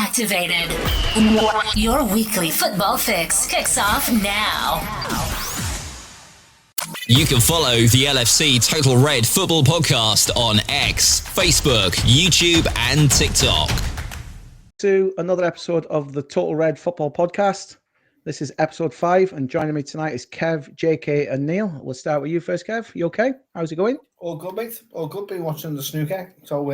activated. Your weekly football fix kicks off now. You can follow the LFC Total Red Football Podcast on X, Facebook, YouTube, and TikTok. To another episode of the Total Red Football Podcast. This is episode 5, and joining me tonight is Kev, JK, and Neil. We'll start with you first, Kev. You okay? How's it going? All good, mate. All good. Been watching the snooker. So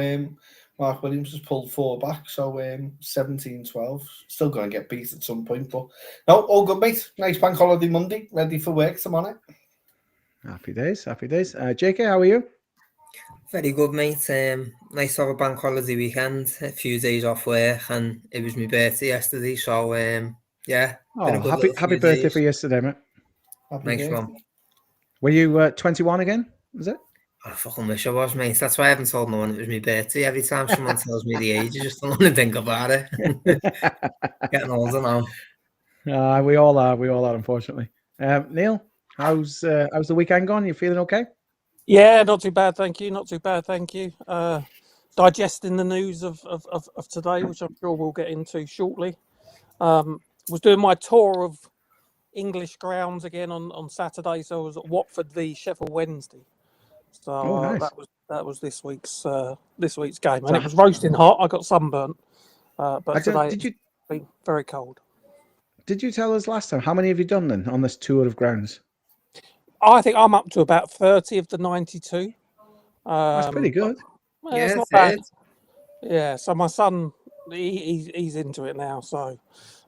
Mark Williams has pulled 4 back. So 17-12. Still going to get beat at some point, but no, all good, mate. Nice bank holiday Monday. Ready for work. I'm on it. Happy days. Happy days. JK, how are you? Very good, mate. Nice to have a bank holiday weekend. A few days off work, and it was my birthday yesterday. So yeah. Oh, happy birthday for yesterday, mate. Nice one. Were you 21 again? Was it? I fucking wish I was, mate. That's why I haven't told no one it was my birthday. Every time someone tells me the age, I just don't want to think about it. Getting older now. We all are, unfortunately. Neil, how's the weekend gone? You feeling okay? Yeah, not too bad, thank you. Not too bad, thank you. Digesting the news of today, which I'm sure we'll get into shortly. Was doing my tour of English grounds again on Saturday, so I was at Watford v Sheffield Wednesday. So nice. that was this week's game, and it was roasting hot. I got sunburnt, but today it's been very cold. Did you tell us last time how many have you done then on this tour of grounds? I think I'm up to about 30 of the 92. That's pretty good. Well, it's not bad. Yeah, so my son, he's into it now, so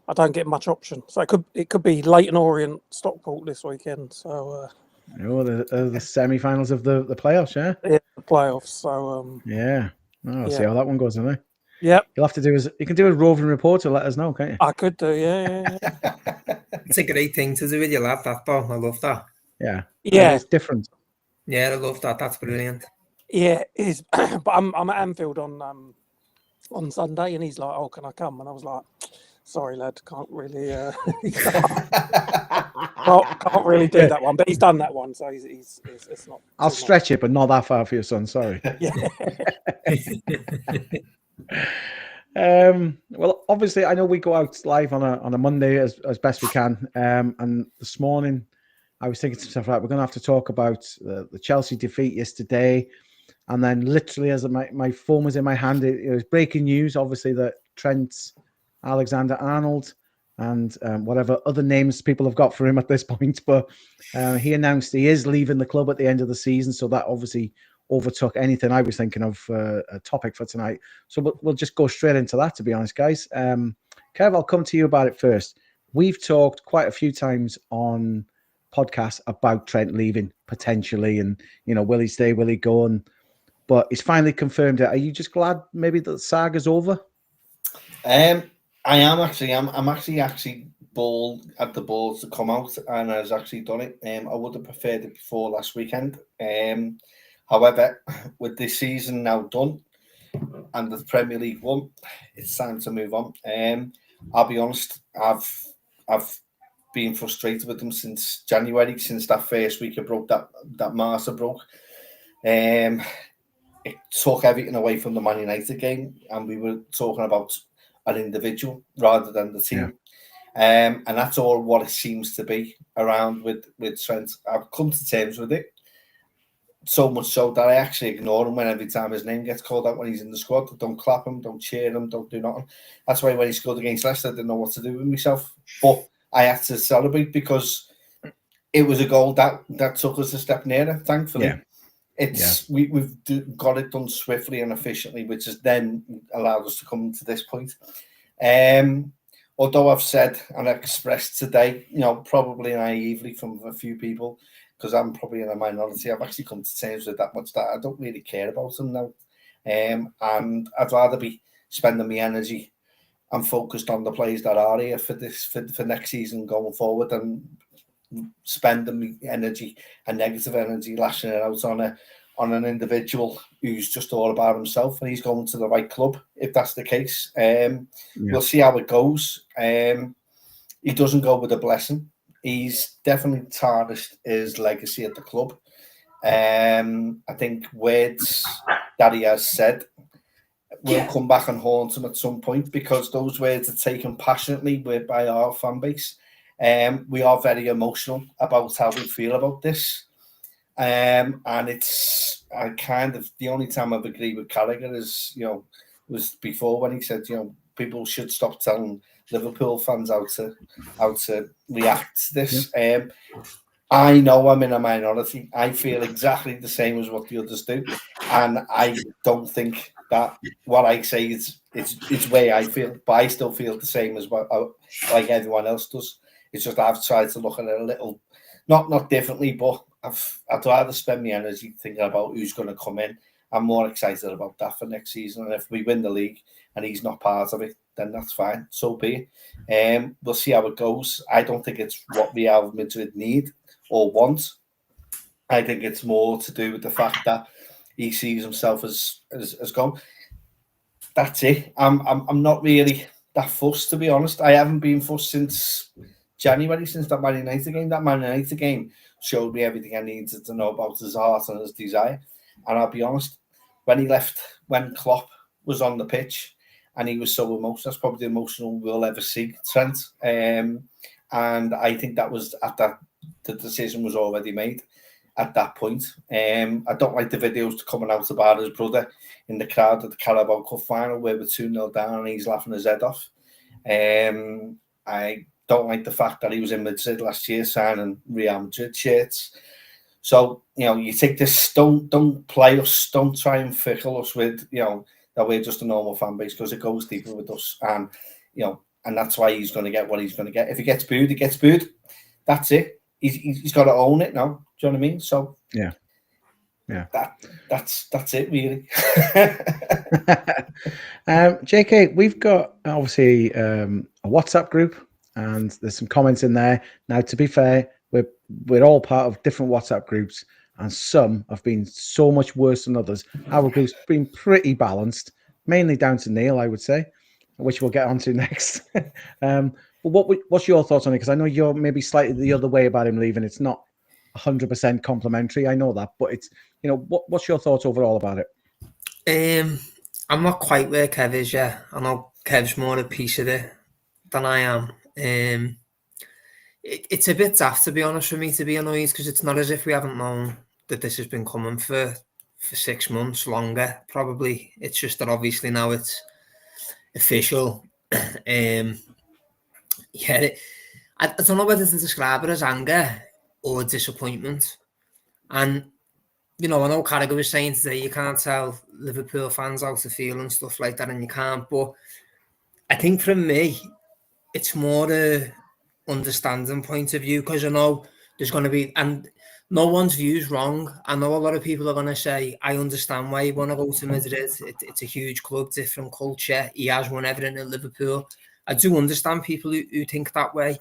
I don't get much option. So it could be Leyton Orient, Stockport this weekend. So the semi-finals of the playoffs, yeah. Yeah, the playoffs. So yeah. I'll see how that one goes, don't I? Yep. You'll have to you can do a roving report to let us know, can't you? I could do, yeah. It's a great thing to do with your lad, that though. I love that. Yeah. Yeah. It's different. Yeah, I love that. That's brilliant. Yeah, it is. But I'm at Anfield on Sunday, and he's like, "Oh, can I come?" And I was like, "Sorry, lad, can't really, can't really do that one." But he's done that one, so he's it's not. I'll stretch it, but not that far for your son. Sorry. Yeah. Well, obviously, I know we go out live on a Monday as best we can. And this morning, I was thinking to myself, right, we're going to have to talk about the Chelsea defeat yesterday. And then literally as my phone was in my hand, it was breaking news, obviously, that Trent Alexander-Arnolds and whatever other names people have got for him at this point. But he announced he is leaving the club at the end of the season. So that obviously overtook anything I was thinking of a topic for tonight. So we'll just go straight into that, to be honest, guys. Kev, I'll come to you about it first. We've talked quite a few times on podcasts about Trent leaving potentially, and will he stay, will he go? But he's finally confirmed it. Are you just glad maybe that the saga's over? I am actually. I'm actually at the balls to come out, and has actually done it. I would have preferred it before last weekend. However, with this season now done and the Premier League won, it's time to move on. I'll be honest, I've been frustrated with them since January, since that first week that Martha broke. It took everything away from the Man United game, and we were talking about an individual rather than the team. Yeah. And that's all what it seems to be around with Trent. I've come to terms with it. So much so that I actually ignore him when every time his name gets called out when he's in the squad. Don't clap him, don't cheer him, don't do nothing. That's why when he scored against Leicester, I didn't know what to do with myself. But I had to celebrate because it was a goal that took us a step nearer, thankfully. Yeah. We've got it done swiftly and efficiently, which has then allowed us to come to this point. Although I've said and expressed today, probably naively from a few people, because I'm probably in a minority, I've actually come to terms with that much that I don't really care about him now. And I'd rather be spending my energy and focused on the players that are here for next season going forward, and spending my energy and negative energy lashing it out on an individual who's just all about himself, and he's going to the right club if that's the case. We'll see how it goes. He doesn't go with a blessing. He's definitely tarnished his legacy at the club. I think words that he has said will come back and haunt him at some point, because those words are taken passionately by our fan base. We are very emotional about how we feel about this. And it's the only time I've agreed with Carragher is, was before, when he said, people should stop telling Liverpool fans how to react to this. Yeah. I know I'm in a minority. I feel exactly the same as what the others do, and I don't think that what I say is it's way I feel, but I still feel the same as what like everyone else does. It's just I've tried to look at it a little, not differently, but I'd rather spend my energy thinking about who's going to come in. I'm more excited about that for next season, and if we win the league and he's not part of it, then that's fine. So be it. We'll see how it goes. I don't think it's what Real Madrid need or want. I think it's more to do with the fact that he sees himself as gone. That's it. I'm not really that fussed, to be honest. I haven't been fussed since January, since that Man United game. That Man United game showed me everything I needed to know about his heart and his desire. And I'll be honest, when Klopp was on the pitch and he was so emotional, that's probably the emotional we'll ever see, Trent. And I think that was the decision was already made at that point. I don't like the videos coming out about his brother in the crowd at the Carabao Cup final where we're 2-0 down and he's laughing his head off. I don't like the fact that he was in Madrid last year signing Real Madrid shirts. So, you take this, don't play us, don't try and fickle us with, that we're just a normal fan base, because it goes deeper with us. And, and that's why he's going to get what he's going to get. If he gets booed, he gets booed. That's it. He's got to own it now. Do you know what I mean? So, yeah. That's it, really. JK, we've got obviously a WhatsApp group, and there's some comments in there. Now, to be fair, we're all part of different WhatsApp groups, and some have been so much worse than others. Our group's been pretty balanced, mainly down to Neil, I would say, which we'll get onto next. But what's your thoughts on it? Because I know you're maybe slightly the other way about him leaving. It's not 100% complimentary. I know that, but it's what's your thoughts overall about it? I'm not quite where Kev is yet. I know Kev's more a piece of it than I am. It's a bit daft, to be honest, for me to be annoyed, because it's not as if we haven't known that this has been coming for 6 months, longer probably. It's just that obviously now it's official. I don't know whether to describe it as anger or disappointment. And I know Carragher was saying today you can't tell Liverpool fans how to feel and stuff like that, and you can't. But I think from me, it's more a understanding point of view, because I know there's going to be, and no one's view is wrong. I know a lot of people are going to say, I understand why you want to go to Madrid. It's a huge club, different culture. He has won everything at Liverpool. I do understand people who think that way.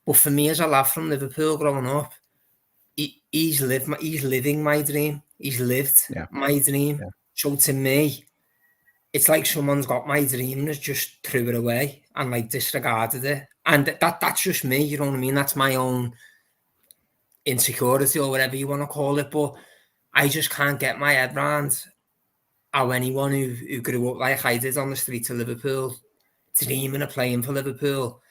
But for me, as a lad from Liverpool growing up, he's living my dream. He's lived my dream. Yeah. So to me, it's like someone's got my dream and has just threw it away and disregarded it. And that's just me, you know what I mean? That's my own insecurity or whatever you want to call it. But I just can't get my head around how anyone who grew up like I did on the streets of Liverpool, dreaming of playing for Liverpool,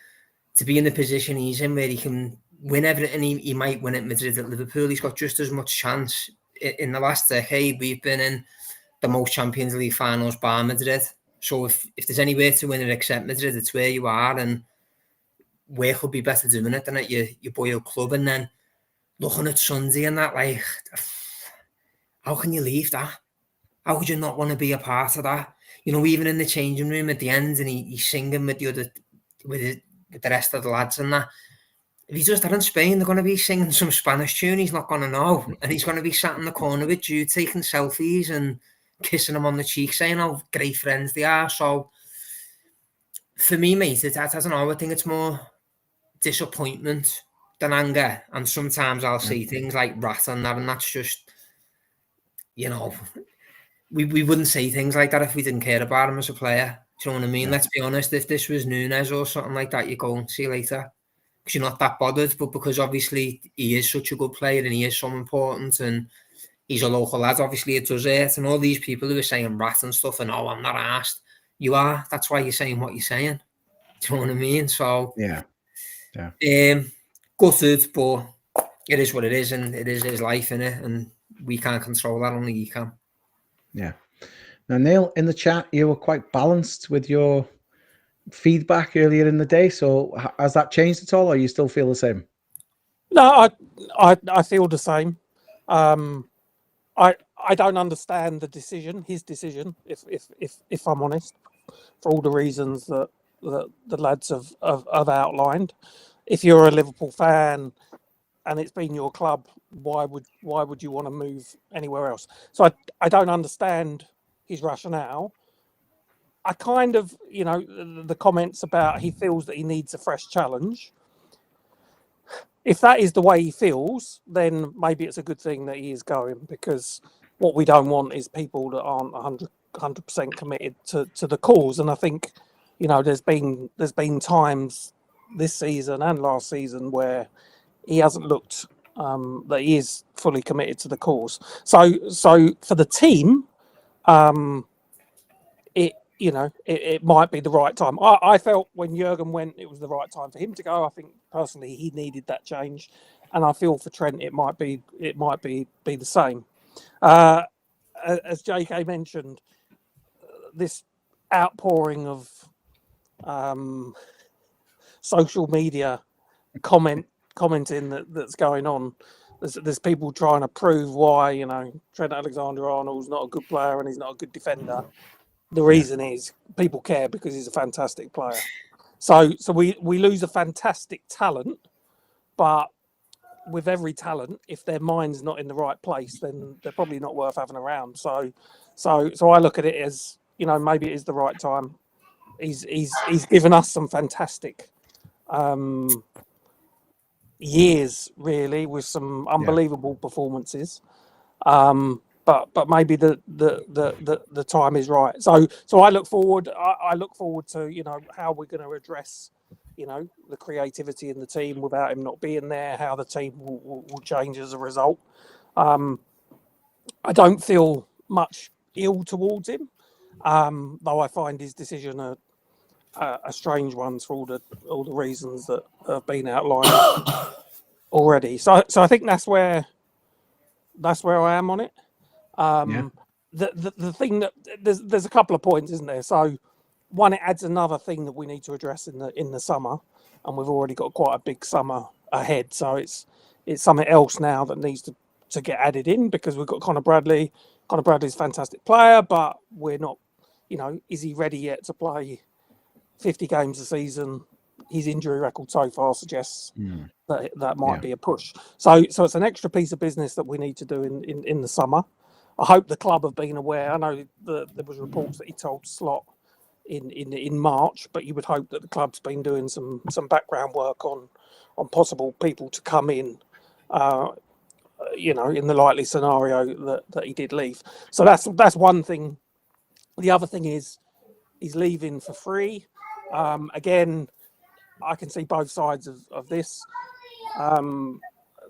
to be in the position he's in where he can win everything. He might win at Madrid, at Liverpool. He's got just as much chance. In the last decade, we've been in the most Champions League finals bar Madrid. So if there's anywhere to win it except Madrid, it's where you are. And where could be better doing it than at your boyhood club? And then looking at Sunday and that, how can you leave that? How could you not want to be a part of that? Even in the changing room at the end, and he's singing with the rest of the lads and that. If he does that in Spain, they're going to be singing some Spanish tune he's not going to know. And he's going to be sat in the corner with Jude taking selfies and kissing him on the cheek, saying how great friends they are. So for me, mate, I don't know. I think it's more disappointment than anger. And sometimes I'll see things like rat on that, and that's just, we wouldn't say things like that if we didn't care about him as a player. Do you know what I mean? Yeah. Let's be honest, if this was Nunes or something like that, you go, see you later. Because you're not that bothered, but because obviously he is such a good player and he is so important, and he's a local lad. Obviously, it does hurt. And all these people who are saying rat and stuff and, oh, I'm not asked. You are. That's why you're saying what you're saying. Do you know what I mean? So, yeah. Gutted, but it is what it is, and it is his life, innit? And we can't control that, only he can. Yeah. Now, Neil, in the chat, you were quite balanced with your feedback earlier in the day. So has that changed at all, or you still feel the same? No, I feel the same. I don't understand his decision, if I'm honest, for all the reasons that the lads have outlined. If you're a Liverpool fan and it's been your club, why would you want to move anywhere else? So I don't understand his rationale. I kind of, the comments about he feels that he needs a fresh challenge. If that is the way he feels, then maybe it's a good thing that he is going, because what we don't want is people that aren't 100% committed to the cause. And I think, there's been times this season and last season where he hasn't looked that he is fully committed to the cause. So for the team, it might be the right time. I felt when Jurgen went, it was the right time for him to go. I think personally he needed that change, and I feel for Trent it might be the same. As JK mentioned, this outpouring of social media commenting that's going on. There's people trying to prove why Trent Alexander-Arnold's not a good player and he's not a good defender. The reason is people care because he's a fantastic player. So we lose a fantastic talent, but with every talent, if their mind's not in the right place, then they're probably not worth having around. So I look at it as, maybe it is the right time. He's given us some fantastic years, really, with some unbelievable performances. But maybe the time is right. So I look forward. I look forward to how we're going to address the creativity in the team without him not being there. How the team will change as a result. I don't feel much ill towards him, though I find his decision a strange one for all the reasons that have been outlined already. So I think that's where I am on it. The thing that there's a couple of points, isn't there? So one, it adds another thing that we need to address in the summer, and we've already got quite a big summer ahead. So it's something else now that needs to get added in, because we've got Conor Bradley. Conor Bradley's a fantastic player, but we're not, is he ready yet to play 50 games a season? His injury record so far suggests that might be a push. So it's an extra piece of business that we need to do in the summer. I hope the club have been aware. I know there was reports that he told Slot in March, but you would hope that the club's been doing some background work on possible people to come in, in the likely scenario that he did leave. So that's one thing. The other thing is he's leaving for free. Again, I can see both sides of this.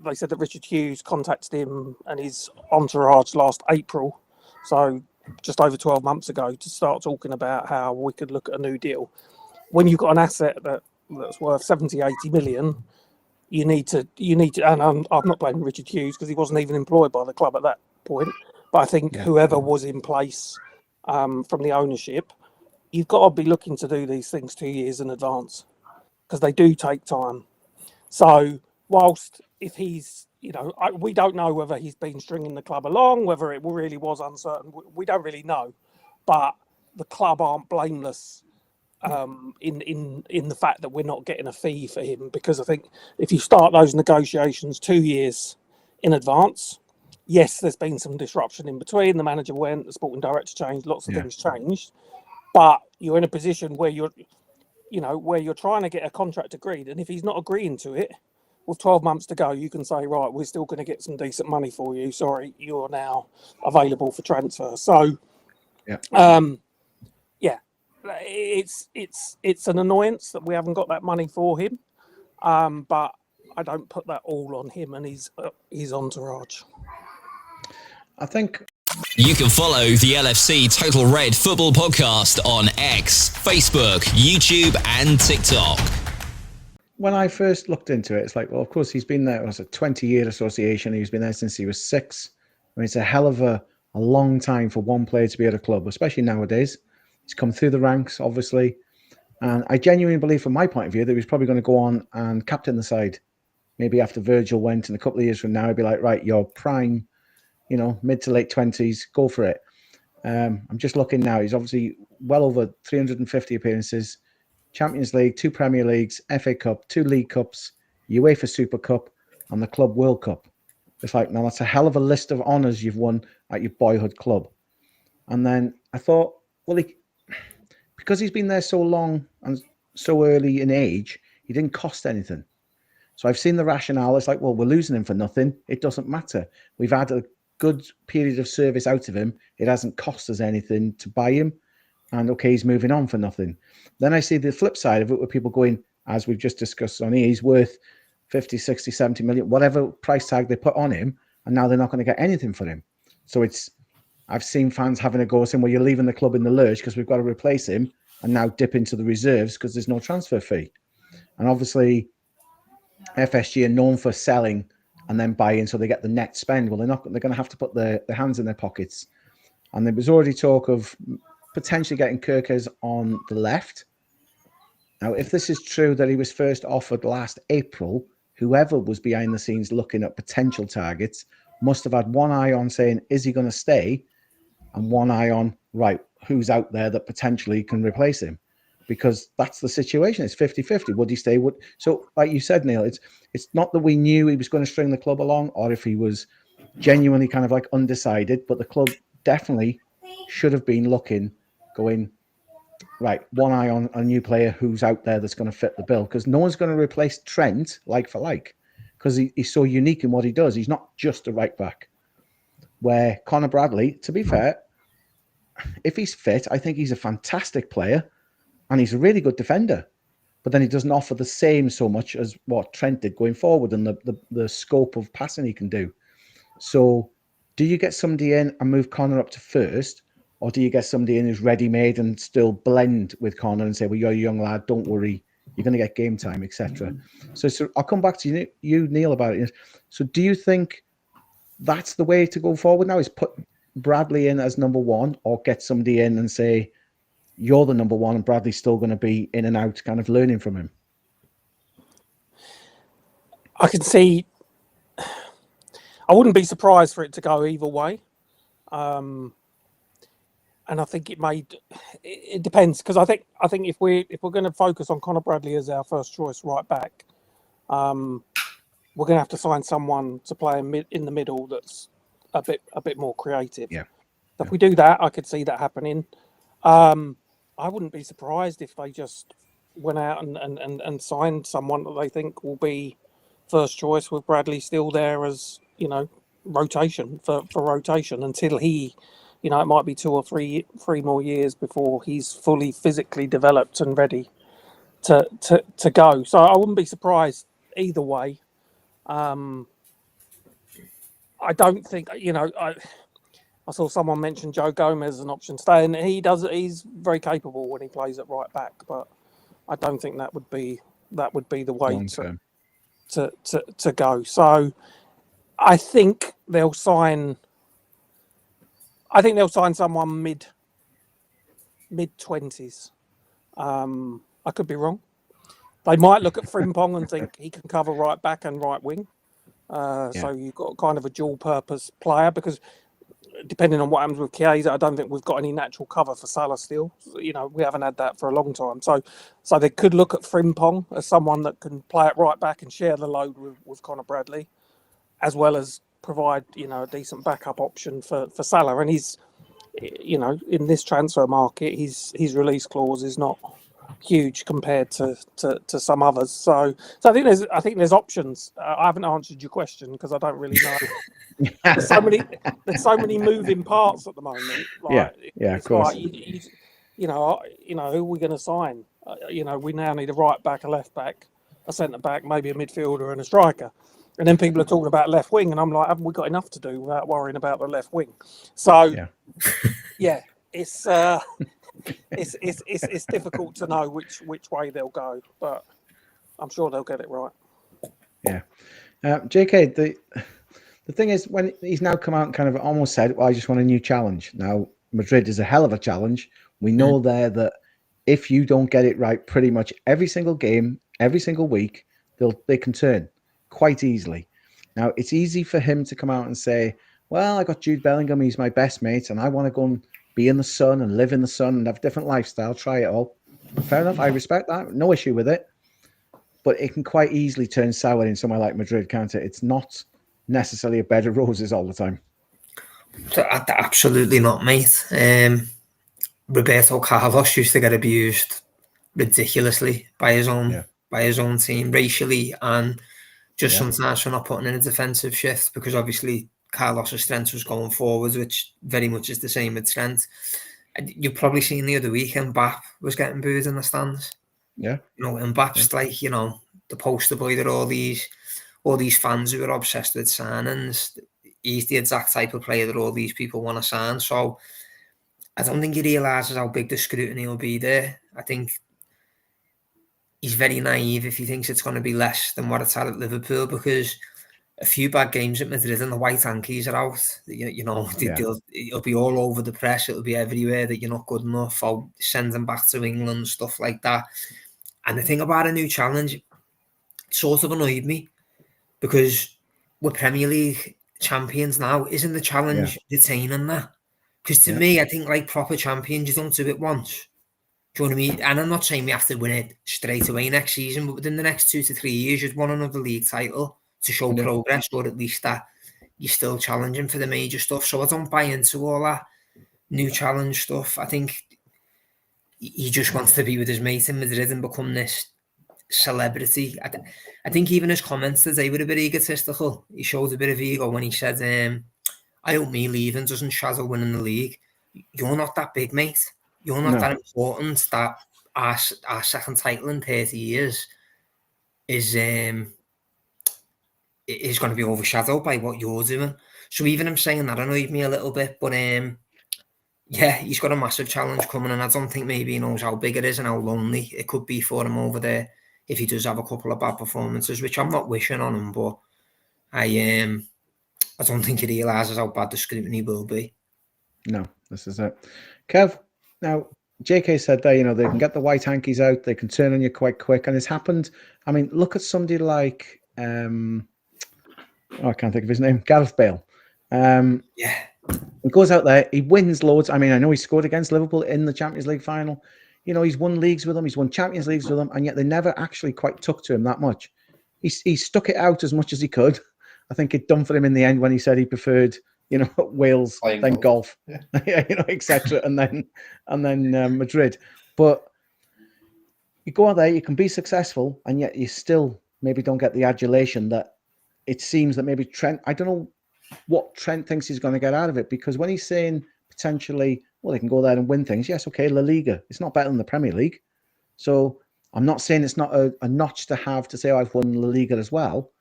They said that Richard Hughes contacted him and his entourage last April, so just over 12 months ago, to start talking about how we could look at a new deal. When you've got an asset that's worth 70, 80 million, you need to, and I'm not blaming Richard Hughes because he wasn't even employed by the club at that point, but I think whoever was in place from the ownership, you've got to be looking to do these things 2 years in advance, because they do take time. So whilst if he's, we don't know whether he's been stringing the club along, whether it really was uncertain, we don't really know. But the club aren't blameless in the fact that we're not getting a fee for him, because I think if you start those negotiations 2 years in advance, yes, there's been some disruption in between. The manager went, the sporting director changed, lots of things changed, but you're in a position where you're trying to get a contract agreed, and if he's not agreeing to it, with 12 months to go, you can say, right, we're still going to get some decent money for you. Sorry, you're now available for transfer. So, it's an annoyance that we haven't got that money for him, but I don't put that all on him and his entourage. I think You can follow the LFC Total Red Football Podcast on X, Facebook, YouTube, and TikTok. when I first looked into it, it's like, well, of course, he's been there. It was a 20-year association. He's been there since he was 6. I mean, it's a hell of a long time for one player to be at a club, especially nowadays. He's come through the ranks, obviously. And I genuinely believe, from my point of view, that he's probably going to go on and captain the side. Maybe after Virgil went, in a couple of years from now, he'd be like, right, you're prime, mid to late 20s, go for it. I'm just looking now. He's obviously well over 350 appearances, Champions League, 2 Premier Leagues, FA Cup, 2 League Cups, UEFA Super Cup, and the Club World Cup. It's like, now that's a hell of a list of honours you've won at your boyhood club. And then I thought, well, because he's been there so long and so early in age, he didn't cost anything. So I've seen the rationale. It's like, well, we're losing him for nothing. It doesn't matter. We've had a good period of service out of him. It hasn't cost us anything to buy him. And okay, he's moving on for nothing. Then I see the flip side of it, where people going, as we've just discussed on here, he's worth 50, 60, 70 million, whatever price tag they put on him, and now they're not going to get anything for him. So I've seen fans having a go saying, well, you're leaving the club in the lurch because we've got to replace him and now dip into the reserves because there's no transfer fee. And obviously, FSG are known for selling and then buying, so they get the net spend. Well, they're going to have to put their hands in their pockets. And there was already talk of potentially getting Kirkers on the left. Now, if this is true that he was first offered last April, whoever was behind the scenes looking at potential targets must have had one eye on saying, is he going to stay? And one eye on, right, who's out there that potentially can replace him? Because that's the situation. It's 50-50. Would he stay? So, like you said, Neil, it's not that we knew he was going to string the club along, or if he was genuinely kind of like undecided, but the club definitely should have been looking, going, right, one eye on a new player who's out there that's going to fit the bill, because no one's going to replace Trent like for like, because he's so unique in what he does. He's not just a right back. Where Conor Bradley, to be fair, if he's fit, I think he's a fantastic player and he's a really good defender. But then he doesn't offer the same so much as what Trent did going forward and the scope of passing he can do. So do you get somebody in and move Conor up to first, or do you get somebody in who's ready-made and still blend with Conor and say, well, you're a young lad, don't worry, you're going to get game time, etc. So I'll come back to you, Neil, about it. So do you think that's the way to go forward now, is put Bradley in as number one, or get somebody in and say, you're the number one and Bradley's still going to be in and out, kind of learning from him? I can see. I wouldn't be surprised for it to go either way. And I think it depends, because I think if we're going to focus on Conor Bradley as our first choice right back, we're going to have to find someone to play in the middle that's a bit more creative. Yeah. So if we do that, I could see that happening. I wouldn't be surprised if they just went out and signed someone that they think will be first choice, with Bradley still there as, rotation for rotation until he, it might be 2 or 3 more years before he's fully physically developed and ready to go. So I wouldn't be surprised either way. I don't think, I saw someone mention Joe Gomez as an option today, and he's very capable when he plays at right back, but I don't think that would be the way to go. So I think they'll sign someone mid-20s. I could be wrong. They might look at Frimpong and think he can cover right back and right wing. So you've got kind of a dual purpose player, because depending on what happens with Chiesa, I don't think we've got any natural cover for Salah still. We haven't had that for a long time. So they could look at Frimpong as someone that can play at right back and share the load with Conor Bradley, as well as provide, a decent backup option for Salah. And he's, in this transfer market, his release clause is not huge compared to some others. So I think there's options. I haven't answered your question because I don't really know. There's so many moving parts at the moment. Of course. Like, who are we going to sign? We now need a right back, a left back, a centre back, maybe a midfielder and a striker. And then people are talking about left wing, and I'm like, haven't we got enough to do without worrying about the left wing? So, yeah, it's difficult to know which way they'll go, but I'm sure they'll get it right. Yeah. JK, the thing is, when he's now come out and kind of almost said, well, I just want a new challenge. Now, Madrid is a hell of a challenge. We know there that if you don't get it right pretty much every single game, every single week, they can turn quite easily. Now, it's easy for him to come out and say, well, I got Jude Bellingham, he's my best mate, and I want to go and be in the sun and live in the sun and have a different lifestyle, try it all. Fair enough, I respect that, no issue with it. But it can quite easily turn sour in somewhere like Madrid, can't it? It's not necessarily a bed of roses all the time. Absolutely not, mate. Roberto Carlos used to get abused ridiculously by his own team, racially, and just sometimes for not putting in a defensive shift, because obviously Carlos's strength was going forwards, which very much is the same with Trent. You've probably seen the other week, Mbappe was getting booed in the stands. Yeah. You know, Mbappe's like, you know, the poster boy that all these fans who are obsessed with signings. He's the exact type of player that all these people want to sign. So I don't think he realises how big the scrutiny will be there. I think he's very naive if he thinks it's going to be less than what it's had at Liverpool, because a few bad games at Madrid and the white hankies are out. It'll be all over the press. It'll be everywhere that you're not good enough. I'll send them back to England, stuff like that. And the thing about a new challenge, it sort of annoyed me, because we're Premier League champions now. Isn't the challenge retaining that? Because to me, I think like proper champions, you don't do it once. Do you know what I mean? And I'm not saying we have to win it straight away next season, but within the next 2 to 3 years, you'd won another league title to show progress, or at least that you're still challenging for the major stuff. So I don't buy into all that new challenge stuff. I think he just wants to be with his mate in Madrid and become this celebrity. I think even his comments today were a bit egotistical. He showed a bit of ego when he said, I hope me leaving doesn't shadow winning the league. You're not that big, mate. You're not that important that our second title in 30 years is going to be overshadowed by what you're doing. So even him saying that annoyed me a little bit. But he's got a massive challenge coming, and I don't think maybe he knows how big it is and how lonely it could be for him over there if he does have a couple of bad performances, which I'm not wishing on him, but I don't think he realises how bad the scrutiny will be. No, this is it. Kev, now, JK said that, they can get the white hankies out, they can turn on you quite quick, and it's happened. I mean, look at somebody like, I can't think of his name, Gareth Bale. He goes out there, he wins loads. I mean, I know he scored against Liverpool in the Champions League final. He's won leagues with them, he's won Champions Leagues with them, and yet they never actually quite took to him that much. He stuck it out as much as he could. I think it done for him in the end when he said he preferred, Wales, then golf, etc., and then Madrid. But you go out there, you can be successful, and yet you still maybe don't get the adulation that it seems that maybe Trent. I don't know what Trent thinks he's going to get out of it, because when he's saying potentially, well, they can go there and win things. Yes, okay, La Liga, it's not better than the Premier League. So I'm not saying it's not a notch to have to say, I've won La Liga as well,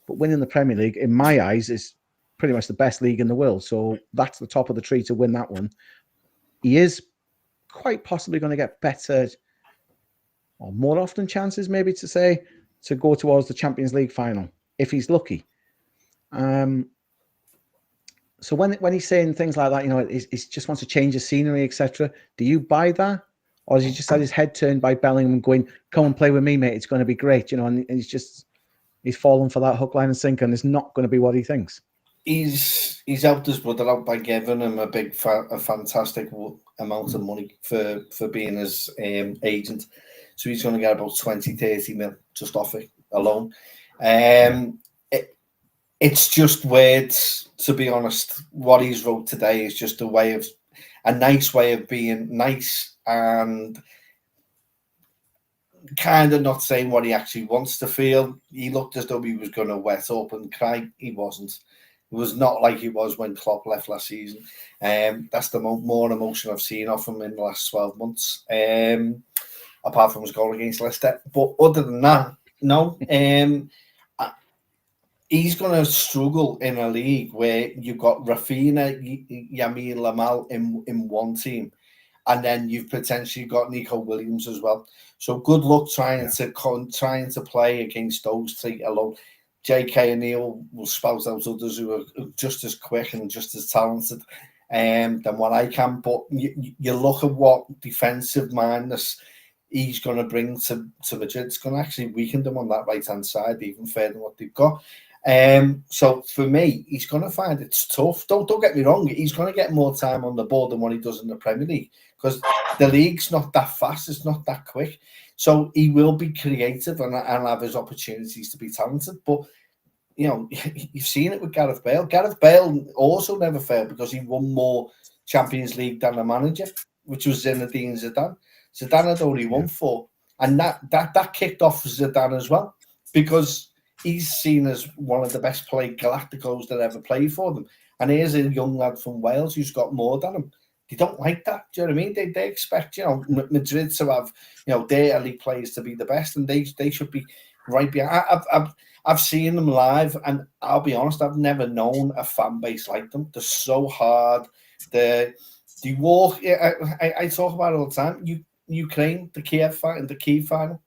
but winning the Premier League, in my eyes, is pretty much the best league in the world. So that's the top of the tree to win that one. He is quite possibly going to get better or more often chances, maybe to say, to go towards the Champions League final, if he's lucky. So when he's saying things like that, he just wants to change the scenery, etc. Do you buy that? Or has he just had his head turned by Bellingham going, come and play with me, mate, it's going to be great, and he's fallen for that hook, line and sinker, and it's not going to be what he thinks. He's helped his brother out by giving him a fantastic amount of money for being his agent. So he's going to get about 20-30 mil just off it alone. It's just words, to be honest. What he's wrote today is just a nice way of being nice and kind of not saying what he actually wants to feel. He looked as though he was going to wet up and cry. He wasn't. It was not like it was when Klopp left last season. That's the more emotion I've seen of him in the last 12 months, apart from his goal against Leicester. But other than that, no. he's going to struggle in a league where you've got Rafinha, Yamil Lamal in one team, and then you've potentially got Nico Williams as well. So good luck trying to play against those three alone. J.K. O'Neill will spout out others who are just as quick and just as talented than what I can. But you look at what defensive mindedness he's going to bring to Madrid. It's going to actually weaken them on that right-hand side even further than what they've got. So for me, he's going to find it's tough. Don't get me wrong. He's going to get more time on the board than what he does in the Premier League because the league's not that fast. It's not that quick. So he will be creative and have his opportunities to be talented. But, you know, you've seen it with Gareth Bale. Gareth Bale also never failed because he won more Champions League than the manager, which was Zinedine Zidane. Zidane had only won 4. And that kicked off Zidane as well because he's seen as one of the best played Galacticos that ever played for them. And here's a young lad from Wales who's got more than him. They don't like that. Do you know what I mean? They expect, you know, Madrid to have, you know, their elite players to be the best, and they should be right behind. I've seen them live, and I'll be honest, I've never known a fan base like them. They're so hard. They walk. I talk about it all the time. Ukraine, the Kiev final.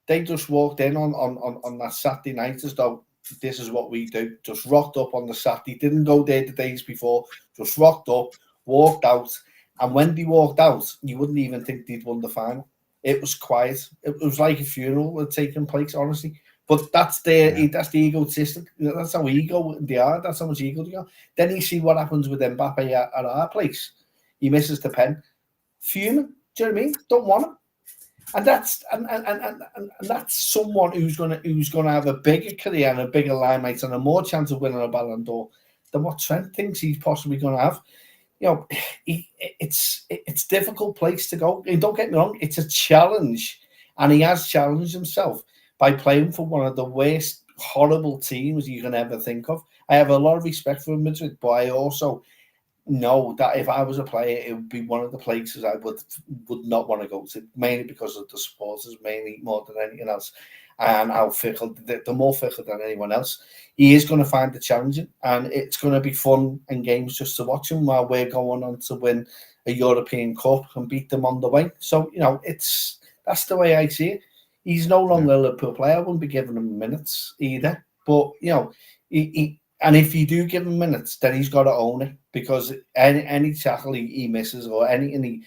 They just walked in on that Saturday night as though this is what we do. Just rocked up on the Saturday. Didn't go there the days before. Just rocked up, walked out. And when they walked out, you wouldn't even think they'd won the final. It was quiet. It was like a funeral had taken place, honestly. But that's that's the egotistic. That's how ego they are. That's how much ego they got. Then you see what happens with Mbappe at our place. He misses the pen. Fuming. Do you know what I mean? Don't want him. And that's someone who's gonna have a bigger career and a bigger limelight and a more chance of winning a Ballon d'Or than what Trent thinks he's possibly gonna have. You know, it's a difficult place to go. And don't get me wrong, it's a challenge, and he has challenged himself by playing for one of the worst, horrible teams you can ever think of. I have a lot of respect for Madrid, but I also know that if I was a player, it would be one of the places I would not want to go to, mainly because of the supporters, mainly more than anything else, and how fickle, they're more fickle than anyone else. He is going to find it challenging, and it's going to be fun and games just to watch him while we're going on to win a European Cup and beat them on the way. So, you know, that's the way I see it. He's no longer a Liverpool player. I wouldn't be giving him minutes either. But, you know, and if you do give him minutes, then he's got to own it, because any tackle he misses or anything,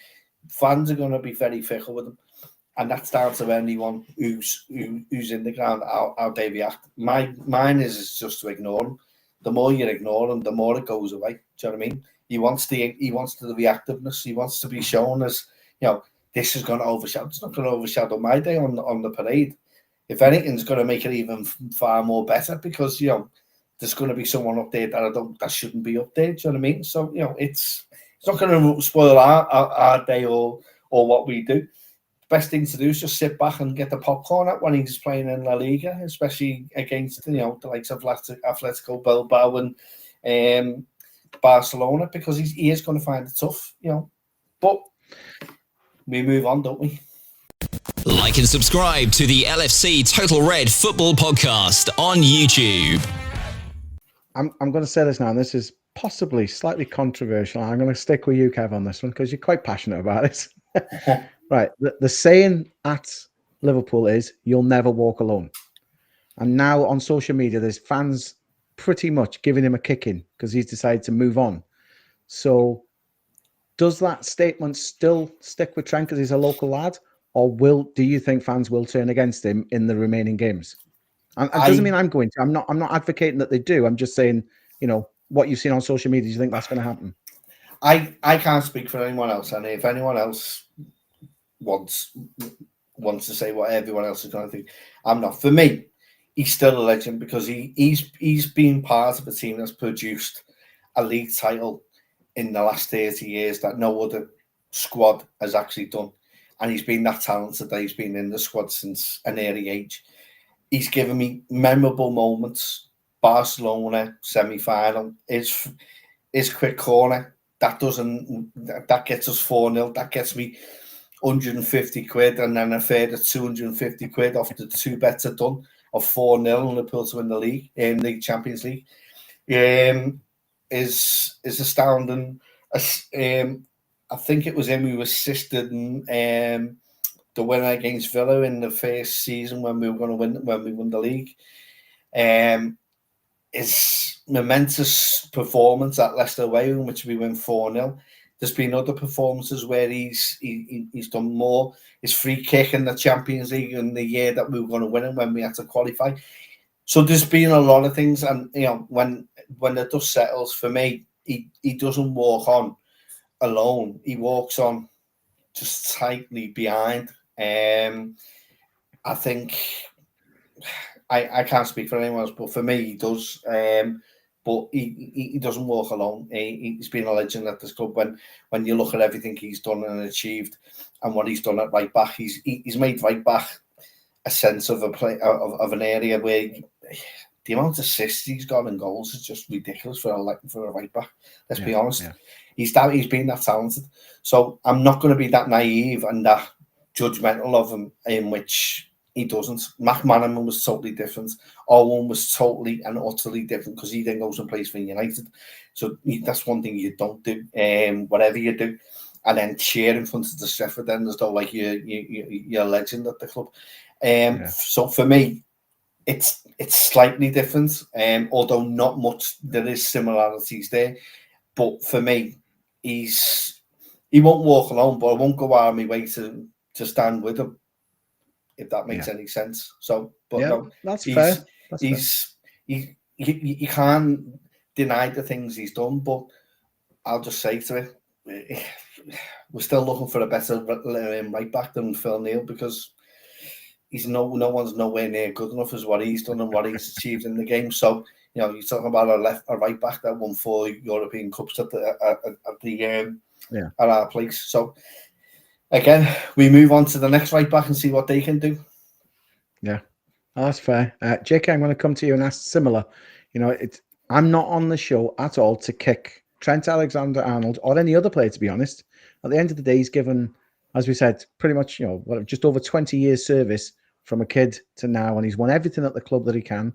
fans are going to be very fickle with him. And that's down to anyone who's in the ground, how they react. Mine is just to ignore him. The more you ignore him, the more it goes away. Do you know what I mean? He wants the reactiveness. He wants to be shown as, you know, this is going to overshadow. It's not going to overshadow my day on the parade. If anything, it's going to make it even far more better, because, you know, there's going to be someone up there that shouldn't be up there. Do you know what I mean? So, you know, it's not going to spoil our day or what we do. Best thing to do is just sit back and get the popcorn out when he's playing in La Liga, especially against, you know, the likes of Atletico Bilbao and Barcelona, because he is going to find it tough, you know. But we move on, don't we? Like and subscribe to the LFC Total Red Football Podcast on YouTube. I'm going to say this now, and this is possibly slightly controversial. I'm going to stick with you, Kev, on this one, because you're quite passionate about it. Right. The saying at Liverpool is, you'll never walk alone. And now on social media, there's fans pretty much giving him a kicking because he's decided to move on. So does that statement still stick with Trent because he's a local lad? Or do you think fans will turn against him in the remaining games? And it doesn't mean I'm going to. I'm not advocating that they do. I'm just saying, you know, what you've seen on social media, do you think that's going to happen? I can't speak for anyone else. And if anyone else wants to say what everyone else is going to think, I'm not. For me, he's still a legend because he's been part of a team that's produced a league title in the last 30 years that no other squad has actually done. And he's been that talented that he's been in the squad since an early age. He's given me memorable moments. Barcelona semi-final, his quick corner, that gets us 4-0. That gets me 150 quid and then a further 250 quid off the 2 bets are done. of 4-0 Liverpool to win the league, in the Champions League, is astounding. I think it was him who assisted the winner against Villa in the first season when we won the league. His momentous performance at Leicester away, in which we win 4-0. There's been other performances where he's done more. His free kick in the Champions League in the year that we were going to win it when we had to qualify. So there's been a lot of things, and when the dust settles, for me, he doesn't walk on alone. He walks on just tightly behind. I think I can't speak for anyone else, but for me, he does. But he doesn't walk alone. He's been a legend at this club. When you look at everything he's done and achieved, and what he's done at right back, he's made right back a sense of a play of an area where the amount of assists he's got and goals is just ridiculous for a right back. Let's be honest. Yeah. He's been that talented. So I'm not going to be that naive and that judgmental of him, in which he doesn't. McManaman was totally different. Owen was totally and utterly different because he then goes and plays for United. So that's one thing you don't do. Whatever you do, and then cheer in front of the Sheffield then as though like you're a legend at the club. So for me, it's slightly different. Although not much, there is similarities there. But for me, he won't walk alone, but I won't go out of my way to stand with him, if that makes any sense. So, but no, that's fair. You can't deny the things he's done, but I'll just say to it, we're still looking for a better right back than Phil Neal, because he's no one's nowhere near good enough as what he's done and what he's achieved in the game. So, you're talking about a right back that won 4 European Cups at our place. So, again, we move on to the next right back and see what they can do. Yeah, that's fair. JK, I'm going to come to you and ask similar. I'm not on the show at all to kick Trent Alexander-Arnolds or any other player, to be honest. At the end of the day, he's given, as we said, pretty much, just over 20 years service from a kid to now, and he's won everything at the club that he can.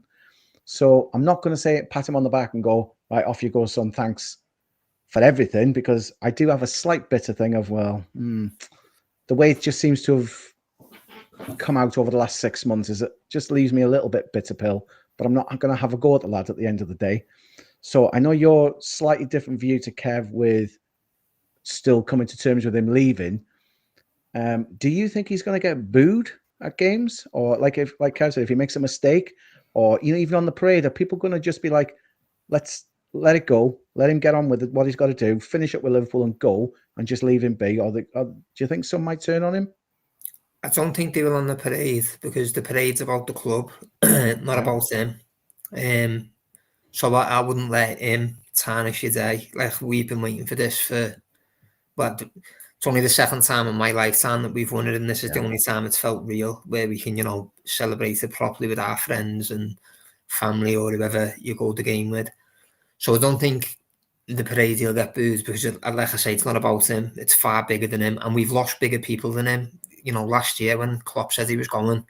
So I'm not going to say it, pat him on the back and go, right, off you go, son, thanks for everything, because I do have a slight bitter thing of, the way it just seems to have come out over the last 6 months is it just leaves me a little bit bitter pill, but I'm not going to have a go at the lad at the end of the day. So I know your slightly different view to Kev with still coming to terms with him leaving. Do you think he's going to get booed at games? Or like Kev said, if he makes a mistake, or even on the parade, are people going to just be like, let's let it go, let him get on with what he's got to do, finish up with Liverpool and go, and just leave him be? Or do you think some might turn on him? I don't think they will on the parade, because the parade's about the club, not about him. So I wouldn't let him tarnish your day. Like, we've been waiting for this for, it's only the 2nd time in my lifetime that we've won it, and this is the only time it's felt real, where we can, celebrate it properly with our friends and family or whoever you go the game with. So I don't think the parade he'll get booed, because, like I say, it's not about him. It's far bigger than him, and we've lost bigger people than him. Last year when Klopp said he was going,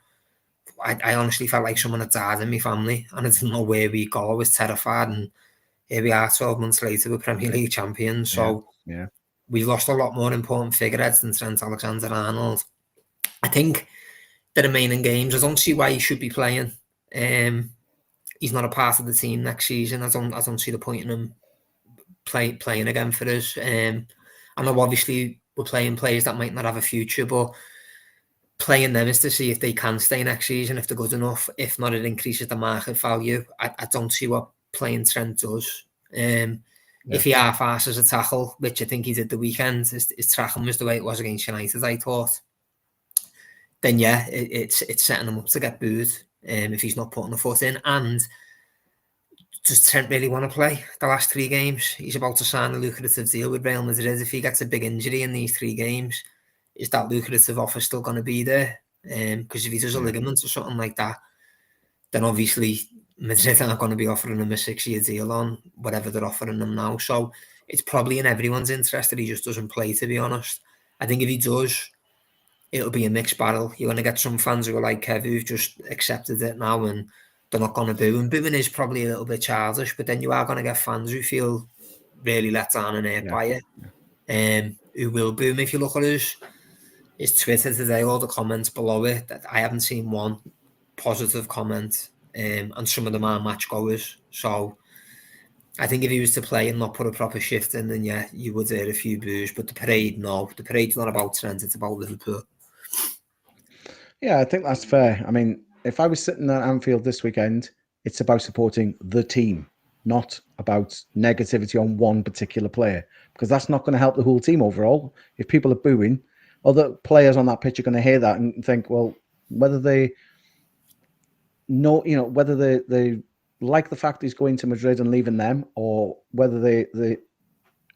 I honestly felt like someone had died in my family, and I didn't know where we'd go. I was terrified, and here we are 12 months later, we're Premier League champions. So we lost a lot more important figureheads than Trent Alexander-Arnold. I think the remaining games, I don't see why he should be playing. He's not a part of the team next season. I don't see the point in him playing again for us. I know obviously we're playing players that might not have a future, but playing them is to see if they can stay next season, if they're good enough. If not, it increases the market value. I don't see what playing Trent does. If he half-asses a tackle, which I think he did the weekend, his tackling was the way it was against United, I thought, then it's setting him up to get booed if he's not putting the foot in. And does Trent really want to play the last 3 games? He's about to sign a lucrative deal with Real Madrid. If he gets a big injury in these 3 games, is that lucrative offer still going to be there? Because if he does a ligament or something like that, then obviously Madrid aren't going to be offering him a 6-year deal on whatever they're offering him now. So it's probably in everyone's interest that he just doesn't play, to be honest. I think if he does, it'll be a mixed battle. You're going to get some fans who are like Kev, who've just accepted it now and they're not going to boo. And booing is probably a little bit childish, but then you are going to get fans who feel really let down and hurt by it, who will boo. If you look at his Twitter today, all the comments below it, that I haven't seen one positive comment, and some of them are match goers. So I think if he was to play and not put a proper shift in, then yeah, you would hear a few boos. But the parade, no. The parade's not about Trent, it's about Liverpool. Yeah, I think that's fair. I mean, if I was sitting at Anfield this weekend, it's about supporting the team, not about negativity on one particular player, because that's not going to help the whole team overall. If people are booing, other players on that pitch are going to hear that and think, well, whether they know, whether they like the fact he's going to Madrid and leaving them, or whether they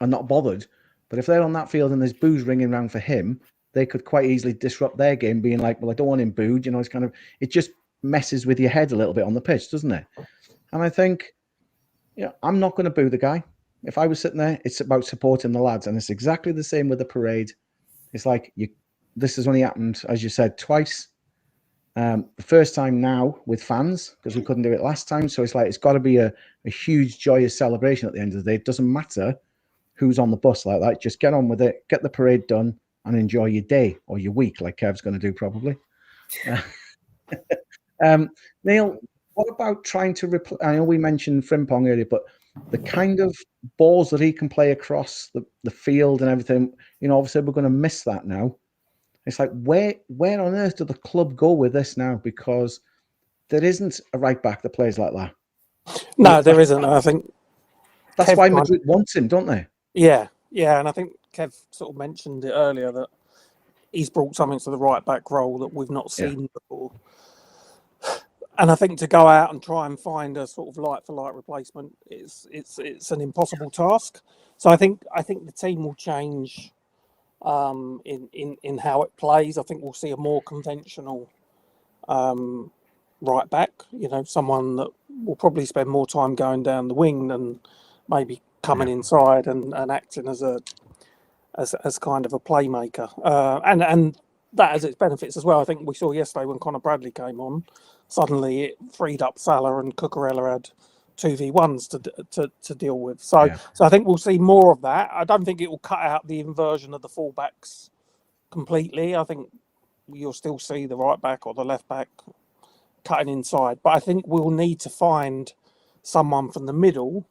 are not bothered. But if they're on that field and there's boos ringing around for him, they could quite easily disrupt their game, being like, well, I don't want him booed. It just messes with your head a little bit on the pitch, doesn't it? And I think, I'm not going to boo the guy. If I was sitting there, it's about supporting the lads. And it's exactly the same with the parade. It's like, this has only happened, as you said, twice. The first time now with fans, because we couldn't do it last time. So it's like, it's got to be a huge, joyous celebration at the end of the day. It doesn't matter who's on the bus like that. Just get on with it, get the parade done, and enjoy your day or your week, like Kev's going to do probably. Neil, what about trying to I know we mentioned Frimpong earlier, but the kind of balls that he can play across the field and everything, obviously we're going to miss that now. It's like, where on earth do the club go with this now? Because there isn't a right back that plays like that. No, there isn't. I think that's why Madrid wants him, don't they? Yeah, and I think Kev sort of mentioned it earlier that he's brought something to the right back role that we've not seen before. And I think to go out and try and find a sort of like for like replacement it's an impossible task. So I think the team will change in how it plays. I think we'll see a more conventional right back. Someone that will probably spend more time going down the wing than maybe coming inside and acting as kind of a playmaker, and that has its benefits as well. I think we saw yesterday when Conor Bradley came on, suddenly it freed up Salah and Cucurella had 2v1s to deal with. So I think we'll see more of that. I don't think it will cut out the inversion of the fullbacks completely. I think you'll still see the right back or the left back cutting inside, but I think we'll need to find someone from the middle,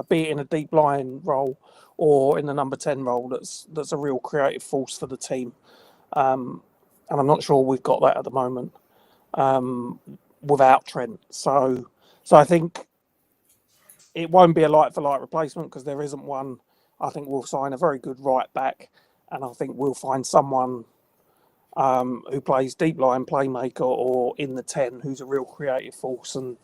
be it in a deep line role or in the number 10 role, that's a real creative force for the team. And I'm not sure we've got that at the moment without Trent. So I think it won't be a like-for-like replacement because there isn't one. I think we'll sign a very good right back, and I think we'll find someone who plays deep line playmaker or in the 10 who's a real creative force and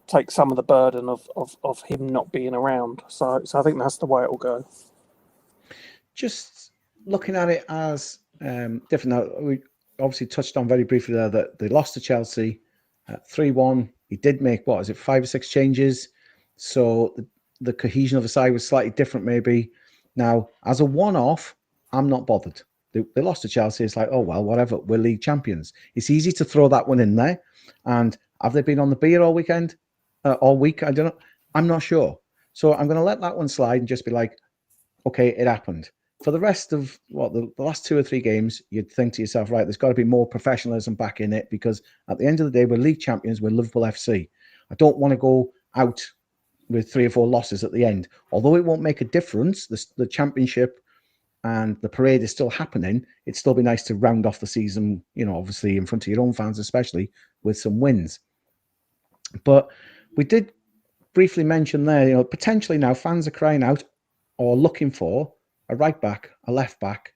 take some of the burden of him not being around. So I think that's the way it will go. Just looking at it as different. Now, we obviously touched on very briefly there that they lost to Chelsea 3-1. He did make, 5 or 6 changes. So the cohesion of the side was slightly different maybe. Now, as a one-off, I'm not bothered. They lost to Chelsea. It's like, oh, well, whatever. We're league champions. It's easy to throw that one in there. And have they been on the beer all weekend? All week? I don't know. I'm not sure. So I'm going to let that one slide and just be like, okay, it happened. For the rest of the last 2 or 3 games, you'd think to yourself, right, there's got to be more professionalism back in it because at the end of the day, we're league champions, we're Liverpool FC. I don't want to go out with 3 or 4 losses at the end. Although it won't make a difference, the championship and the parade is still happening, it'd still be nice to round off the season, obviously in front of your own fans, especially with some wins. But we did briefly mention there, potentially now fans are crying out or looking for a right back, a left back,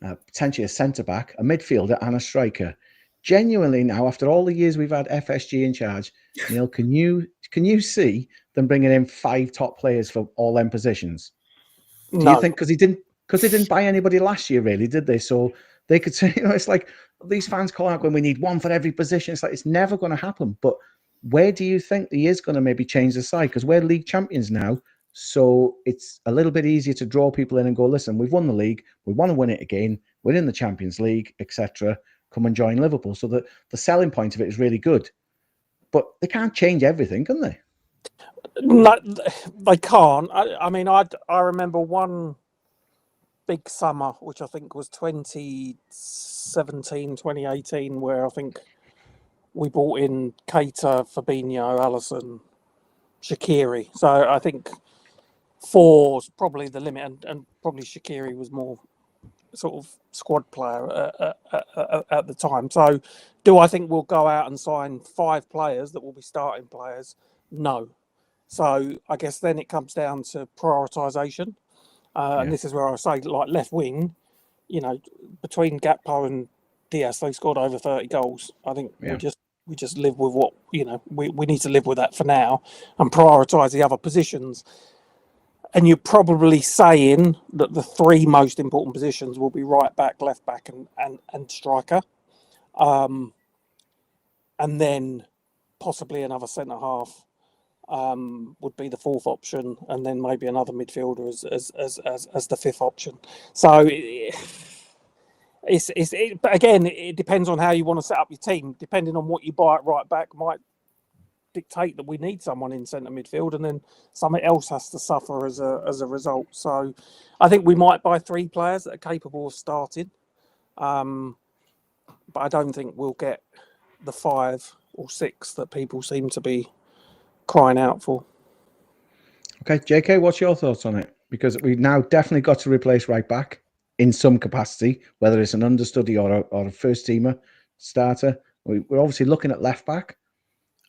potentially a centre back, a midfielder and a striker. Genuinely now, after all the years we've had FSG in charge, Neil, can you see them bringing in 5 top players for all them positions? Do you think because they didn't buy anybody last year, really, did they? So they could say, it's like these fans call out when we need one for every position. It's like it's never going to happen. But where do you think he is going to maybe change the side? Because we're league champions now. So it's a little bit easier to draw people in and go, listen, we've won the league. We want to win it again. winning the Champions League, etc., come and join Liverpool. So that the selling point of it is really good. But they can't change everything, can they? No, they can't. I mean, I remember one big summer, which I think was 2017, 2018, where I think we brought in Keita, Fabinho, Alisson, Shaqiri. So I think 4 is probably the limit, and probably Shaqiri was more sort of squad player at the time. So do I think we'll go out and sign 5 players that will be starting players? No. So I guess then it comes down to prioritisation. And this is where I say, like, left wing, between Gakpo and Diaz, they scored over 30 goals. I think we just live with what, we need to live with that for now and prioritise the other positions. And you're probably saying that the 3 most important positions will be right back, left back, and striker. And then possibly another centre half would be the 4th option, and then maybe another midfielder as the 5th option. So but again, it depends on how you want to set up your team. Depending on what you buy at right back might dictate that we need someone in centre midfield, and then something else has to suffer as a result. So I think we might buy 3 players that are capable of starting, but I don't think we'll get the 5 or 6 that people seem to be crying out for. Okay, JK, what's your thoughts on it? Because we've now definitely got to replace right back in some capacity, whether it's an understudy or a first teamer starter. We're obviously looking at left back.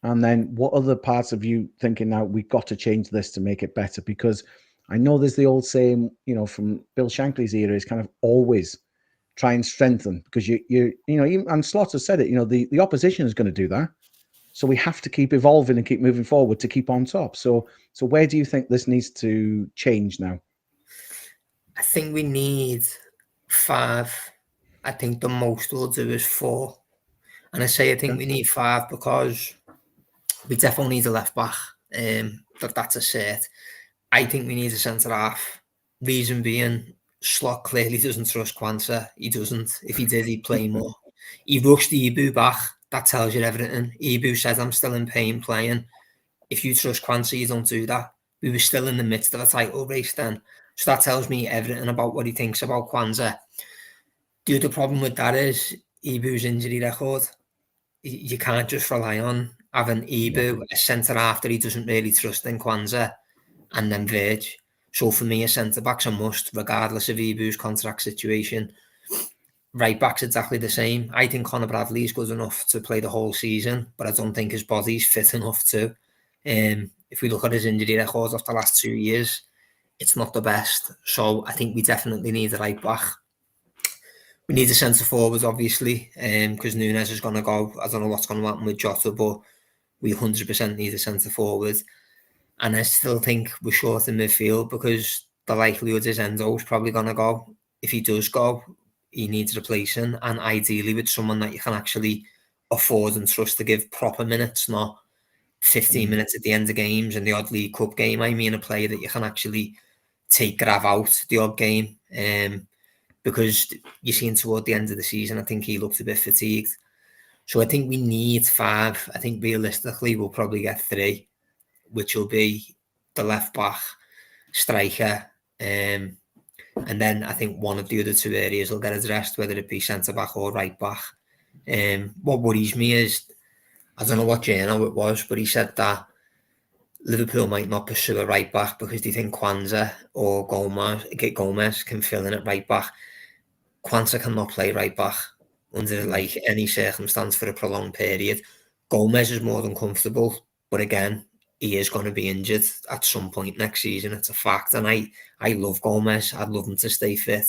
And then what other parts of you thinking now we've got to change this to make it better? Because I know there's the old saying, from Bill Shankly's era, is kind of always try and strengthen, because and Slaughter said it, the opposition is going to do that. So we have to keep evolving and keep moving forward to keep on top. So where do you think this needs to change now? I think we need 5. I think the most we'll do is 4. And I say I think we need 5 because we definitely need a left back. That's a set. I think we need a centre half. Reason being, Slot clearly doesn't trust Kwanzaa. He doesn't. If he did, he'd play more. He rushed Ibu back. That tells you everything. Ibu said, I'm still in pain playing. If you trust Kwanzaa, you don't do that. We were still in the midst of a title race then. So that tells me everything about what he thinks about Kwanzaa. The other problem with that is Ibu's injury record. You can't just rely on having Ibu, a centre-half that he doesn't really trust in Kwanzaa, and then Verge. So for me, a centre-back's a must, regardless of Ibu's contract situation. Right-back's exactly the same. I think Conor Bradley's good enough to play the whole season, but I don't think his body's fit enough to. If we look at his injury records of the last 2 years, it's not the best. So I think we definitely need a right-back. We need a centre forward, obviously, because Núñez is going to go. I don't know what's going to happen with Jota, but we 100% need a centre forward. And I still think we're short in midfield because the likelihood is Enzo's probably going to go. If he does go, he needs replacing, and ideally with someone that you can actually afford and trust to give proper minutes, not 15 minutes at the end of games and the odd League Cup game. I mean a player that you can actually take Grav out the odd game. Because you're seeing toward the end of the season, I think he looked a bit fatigued. So I think we need 5. I think realistically we'll probably get 3, which will be the left back, striker, and then I think one of the other 2 areas will get addressed, whether it be centre back or right back. What worries me is, I don't know what journal it was, but he said that Liverpool might not pursue a right back because they think Kwanzaa or Gomez can fill in at right back. Kwanzaa cannot play right back under any circumstance for a prolonged period. Gomez is more than comfortable, but again, he is going to be injured at some point next season. It's a fact, and I love Gomez. I'd love him to stay fit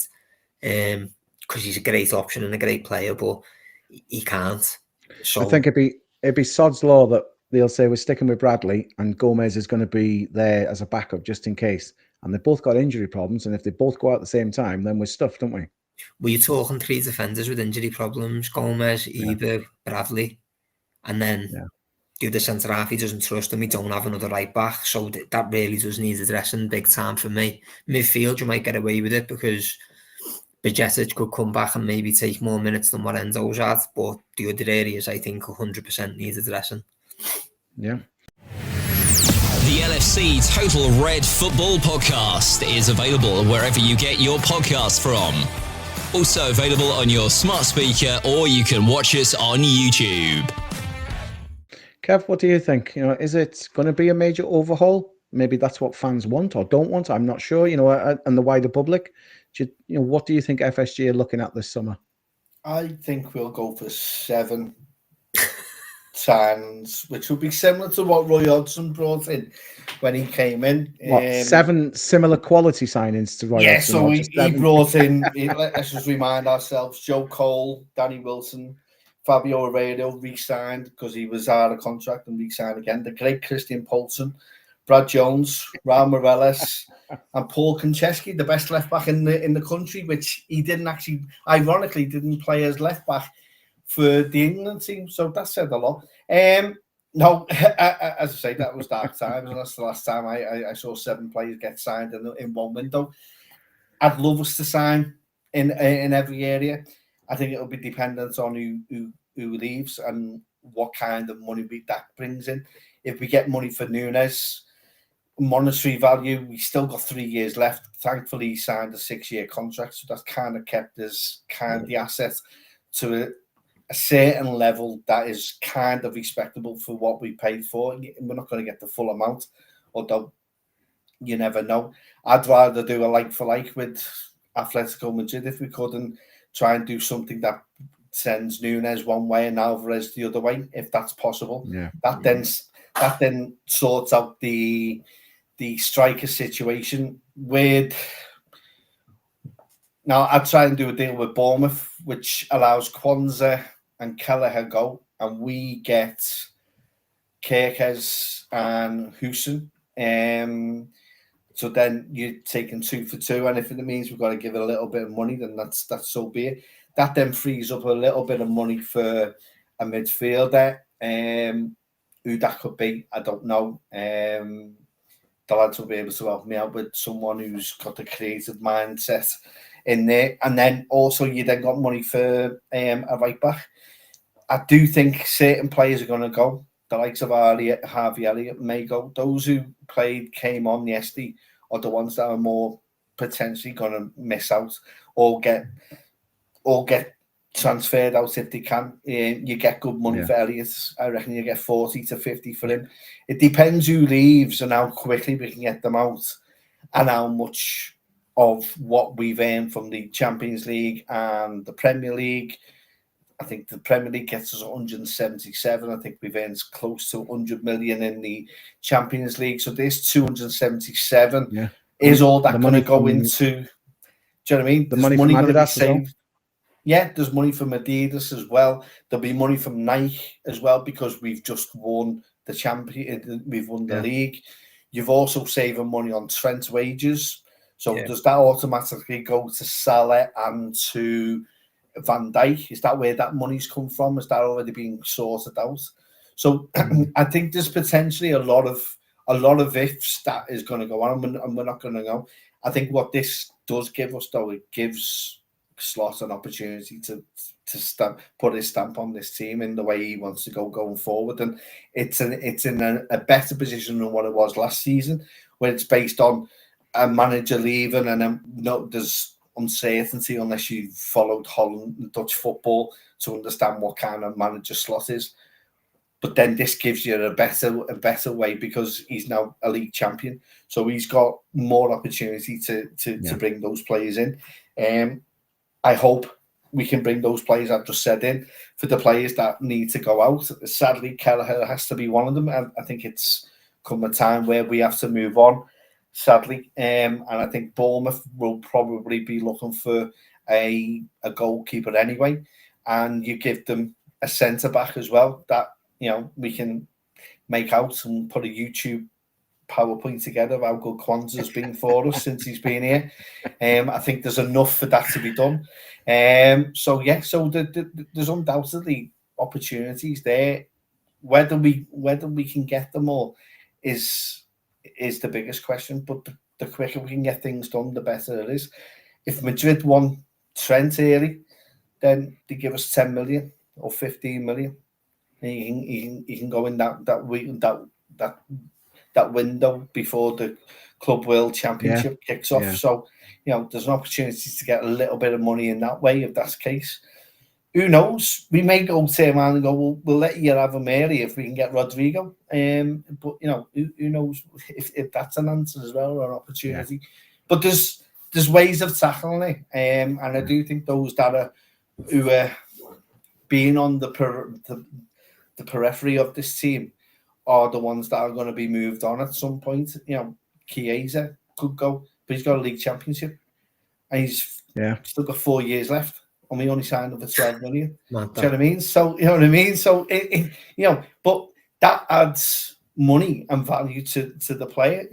because he's a great option and a great player, but he can't. So I think it'd be sod's law that they'll say we're sticking with Bradley and Gomez is going to be there as a backup just in case. And they've both got injury problems, and if they both go out at the same time, then we're stuffed, don't we? We're talking 3 defenders with injury problems: Gomez, Ibu, Bradley, and then the other centre half he doesn't trust, and we don't have another right back. So that really does need addressing big time for me. Midfield, you might get away with it because Bajcetic could come back and maybe take more minutes than what Enzo's had, but the other areas I think 100% need addressing. Yeah. The LFC Total Red Football Podcast is available wherever you get your podcasts from. Also available on your smart speaker, or you can watch us on YouTube. Kev, what do you think? Is it going to be a major overhaul? Maybe that's what fans want or don't want. I'm not sure. And the wider public. What do you think FSG are looking at this summer? I think we'll go for 7 signings, which would be similar to what Roy Hodgson brought in when he came in. 7 similar quality signings to Roy Hodgson? So he brought in, let's just remind ourselves, Joe Cole, Danny Wilson, Fabio Aurelio re-signed because he was out of contract and re-signed again. The great Christian Poulsen, Brad Jones, Raul Morales, and Paul Konchesky, the best left back in the country, which he ironically didn't play as left back for the England team. So that said a lot. No, as I say, that was dark times, and that's the last time I saw 7 players get signed in one window. I'd love us to sign in every area. I think it'll be dependent on who leaves and what kind of money that brings in. If we get money for Nunes, monetary value, we still got 3 years left. Thankfully, he signed a 6-year contract, so that's kind of kept us the asset to a certain level that is kind of respectable for what we paid for. We're not going to get the full amount, although you never know. I'd rather do a like for like with Atletico Madrid if we could, and try and do something that sends Nunes one way and Alvarez the other way, if that's possible. Yeah. That then sorts out the striker situation. Now I'd try and do a deal with Bournemouth, which allows Kwanzaa and Kelleher go, and we get Kerkez and Hussein. So then you're taking 2 for 2, and if it means we've got to give it a little bit of money, then that's so be it. That then frees up a little bit of money for a midfielder. Who that could be, I don't know. The lads will be able to help me out with someone who's got the creative mindset in there. And then also you then got money for a right back. I do think certain players are going to go. The likes of Harvey Elliott may go. Those who came on yesterday are the ones that are more potentially going to miss out or get transferred out if they can. You get good money for Elliott. I reckon you get 40 to 50 for him. It depends who leaves and how quickly we can get them out, and how much of what we've earned from the Champions League and the Premier League. I think the Premier League gets us 177. I think we've earned close to 100 million in the Champions League. So this 277 is all that going to go into. Do you know what I mean? The money from Adidas as well. Yeah, there's money from Adidas as well. There'll be money from Nike as well because we've just won the champion. We've won the league. You've also saving money on Trent's wages. So does that automatically go to Salah and to Van Dijk? Is that where that money's come from? Is that already being sorted out? So I think there's potentially a lot of ifs that is going to go on, and we're not going to know. I think what this does give us, though, it gives Slot an opportunity to put his stamp on this team in the way he wants to go going forward, and it's in a better position than what it was last season, where it's based on a manager leaving and there's uncertainty unless you followed Holland Dutch football to understand what kind of manager Slot is. But then this gives you a better way because he's now a league champion, so he's got more opportunity to bring those players in. I hope we can bring those players I've just said in for the players that need to go out. Sadly, Kelleher has to be one of them, and I think it's come a time where we have to move on, sadly. And I think Bournemouth will probably be looking for a goalkeeper anyway, and you give them a centre-back as well that, we can make out and put a YouTube PowerPoint together of how good Kwanzaa's been for us since he's been here. I think there's enough for that to be done. So there's undoubtedly opportunities there. Whether we can get them all is the biggest question. But the quicker we can get things done, the better it is. If Madrid want Trent early, then they give us 10 million or 15 million. And he can go in that week, that window before the Club World Championship kicks off. Yeah. So, there's an opportunity to get a little bit of money in that way if that's the case. Who knows? We may go turn around and go, we'll let you have a Mary if we can get Rodrigo. But who knows if that's an answer as well, or an opportunity. Yeah. But there's ways of tackling it. And I do think those who are being on the periphery of this team are the ones that are going to be moved on at some point. Chiesa could go, but he's got a league championship. And he's still got 4 years left. And we only signed up for 12 million. Do you know what I mean? So, you know what I mean? So, but that adds money and value to the player.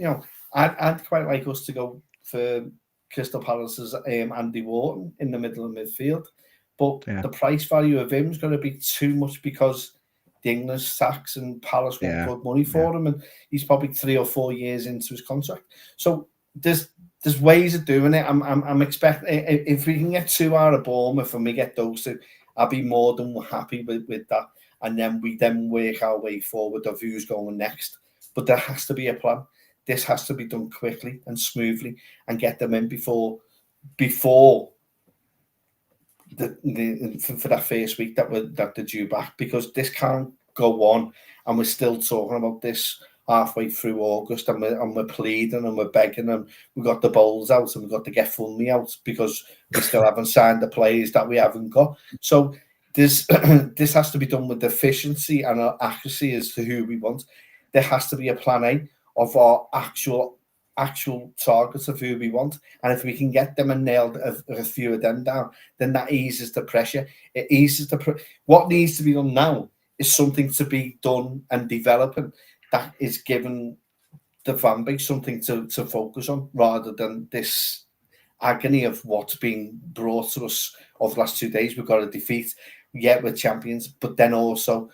I'd quite like us to go for Crystal Palace's Andy Wharton in the middle of midfield. But the price value of him is going to be too much because the English tax and Palace won't put money for him. And he's probably 3 or 4 years into his contract. So, there's ways of doing it. I'm expecting if we can get 2 out of Bournemouth and we get those 2, I'll be more than happy with that. And then we work our way forward of who's going next. But there has to be a plan. This has to be done quickly and smoothly and get them in before for that first week that they're due back, because this can't go on and we're still talking about this halfway through August, and we're pleading and we're begging, and we've got the bowls out and we've got to get funding out because we still haven't signed the players that we haven't got. So this has to be done with efficiency and accuracy as to who we want. There has to be a plan A of our actual targets of who we want, and if we can get them and nail a few of them down, then that eases the pressure. It eases what needs to be done now is something to be done and developing that is given the fan base something to focus on, rather than this agony of what's been brought to us over the last 2 days. We've got a defeat, we're champions, but then also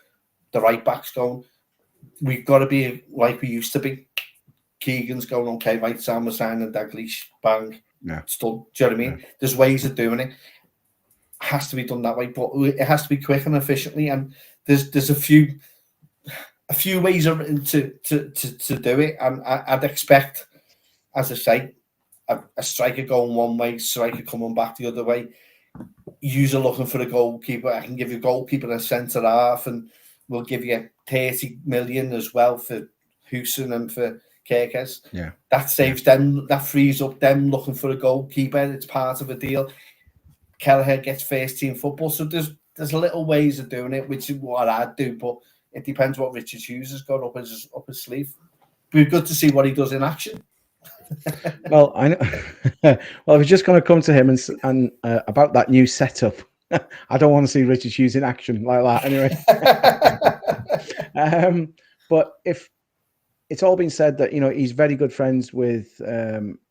the right back's going, we've got to be like we used to be. Keegan's going, okay, right, Sam was signing Dalglish, bang, it's done. Do you know what I mean? Yeah. There's ways of doing it. It has to be done that way, but it has to be quick and efficiently, and there's a few ways to do it, and I'd expect, as I say, a striker going one way, striker coming back the other way. You're looking for a goalkeeper. I can give you a goalkeeper and a centre half, and we'll give you 30 million as well for Houston and for Kirkes. Yeah, that saves them. That frees up them looking for a goalkeeper. It's part of a deal. Kelleher gets first team football, so there's little ways of doing it, which is what I'd do, but it depends what Richard Hughes has got up his sleeve. It'd be good to see what he does in action. Well, I know. Well, I was just going to come to him and about that new setup. I don't want to see Richard Hughes in action like that, anyway. But if it's all been said that he's very good friends with